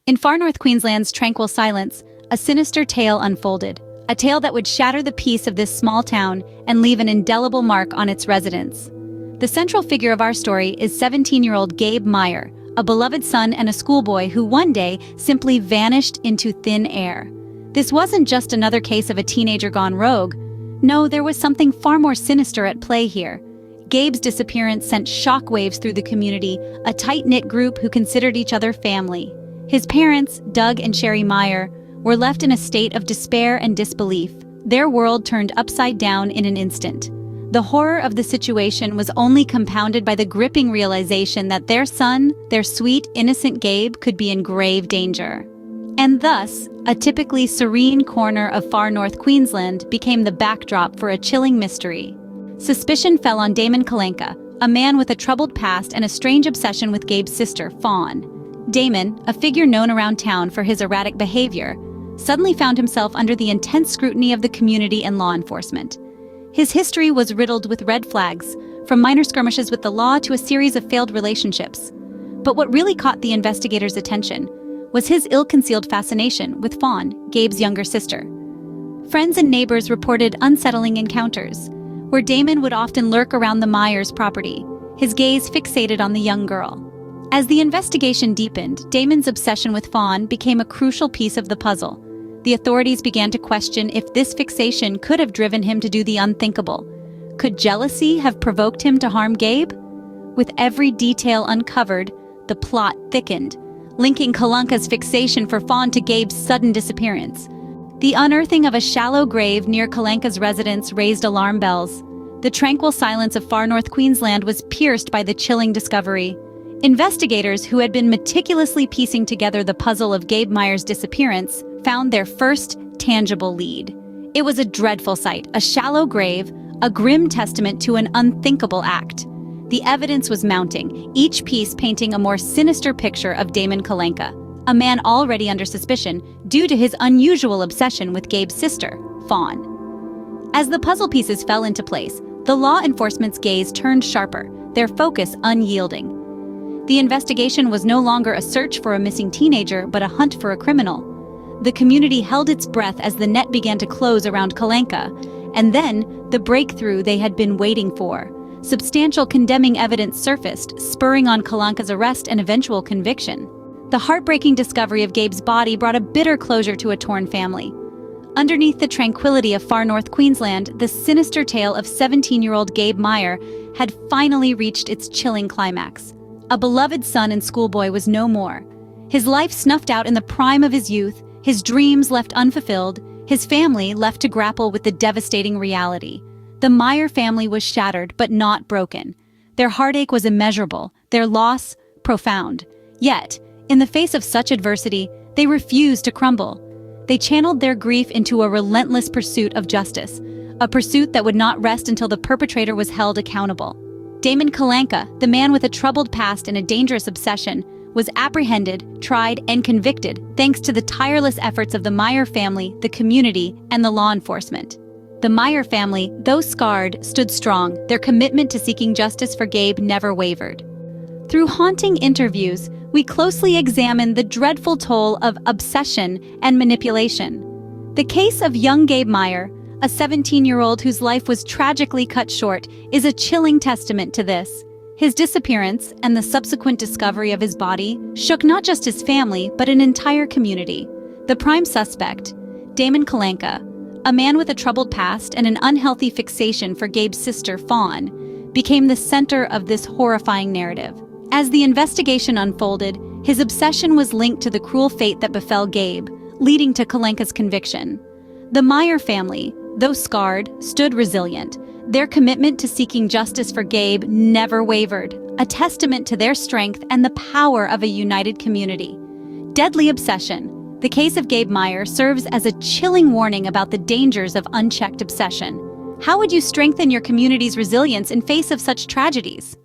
In Far North Queensland's tranquil silence, a sinister tale unfolded, a tale that would shatter the peace of this small town and leave an indelible mark on its residents. The central figure of our story is 17-year-old Gabe Meyer, a beloved son and a schoolboy who one day simply vanished into thin air. This wasn't just another case of a teenager gone rogue. No, there was something far more sinister at play here. Gabe's disappearance sent shockwaves through the community, a tight-knit group who considered each other family. His parents, Doug and Sherry Meyer, were left in a state of despair and disbelief. Their world turned upside down in an instant. The horror of the situation was only compounded by the gripping realization that their son, their sweet, innocent Gabe, could be in grave danger. And thus, a typically serene corner of Far North Queensland became the backdrop for a chilling mystery. Suspicion fell on Damon Kalanka, a man with a troubled past and a strange obsession with Gabe's sister, Fawn. Damon, a figure known around town for his erratic behavior, suddenly found himself under the intense scrutiny of the community and law enforcement. His history was riddled with red flags, from minor skirmishes with the law to a series of failed relationships. But what really caught the investigators' attention was his ill-concealed fascination with Fawn, Gabe's younger sister. Friends and neighbors reported unsettling encounters, where Damon would often lurk around the Myers' property, his gaze fixated on the young girl. As the investigation deepened, Damon's obsession with Fawn became a crucial piece of the puzzle. The authorities began to question if this fixation could have driven him to do the unthinkable. Could jealousy have provoked him to harm Gabe? With every detail uncovered, the plot thickened, linking Kalanka's fixation for Fawn to Gabe's sudden disappearance. The unearthing of a shallow grave near Kalanka's residence raised alarm bells. The tranquil silence of Far North Queensland was pierced by the chilling discovery. Investigators who had been meticulously piecing together the puzzle of Gabe Meyer's disappearance found their first tangible lead. It was a dreadful sight, a shallow grave, a grim testament to an unthinkable act. The evidence was mounting, each piece painting a more sinister picture of Damon Kalanka, a man already under suspicion due to his unusual obsession with Gabe's sister, Fawn. As the puzzle pieces fell into place, the law enforcement's gaze turned sharper, their focus unyielding. The investigation was no longer a search for a missing teenager, but a hunt for a criminal. The community held its breath as the net began to close around Kalanka, and then the breakthrough they had been waiting for. Substantial condemning evidence surfaced, spurring on Kalanka's arrest and eventual conviction. The heartbreaking discovery of Gabe's body brought a bitter closure to a torn family. Underneath the tranquility of Far North Queensland, the sinister tale of 17-year-old Gabe Meyer had finally reached its chilling climax. A beloved son and schoolboy was no more. His life snuffed out in the prime of his youth, his dreams left unfulfilled, his family left to grapple with the devastating reality. The Meyer family was shattered, but not broken. Their heartache was immeasurable, their loss profound. Yet, in the face of such adversity, they refused to crumble. They channeled their grief into a relentless pursuit of justice, a pursuit that would not rest until the perpetrator was held accountable. Damon Kalanka, the man with a troubled past and a dangerous obsession, was apprehended, tried, and convicted thanks to the tireless efforts of the Meyer family, the community, and the law enforcement. The Meyer family, though scarred, stood strong. Their commitment to seeking justice for Gabe never wavered. Through haunting interviews, we closely examine the dreadful toll of obsession and manipulation. The case of young Gabe Meyer, a 17-year-old whose life was tragically cut short, is a chilling testament to this. His disappearance and the subsequent discovery of his body shook not just his family, but an entire community. The prime suspect, Damon Kalanka, a man with a troubled past and an unhealthy fixation for Gabe's sister, Fawn, became the center of this horrifying narrative. As the investigation unfolded, his obsession was linked to the cruel fate that befell Gabe, leading to Kalanka's conviction. The Meyer family, though scarred, stood resilient. Their commitment to seeking justice for Gabe never wavered, a testament to their strength and the power of a united community. Deadly obsession. The case of Gabe Meyer serves as a chilling warning about the dangers of unchecked obsession. How would you strengthen your community's resilience in face of such tragedies?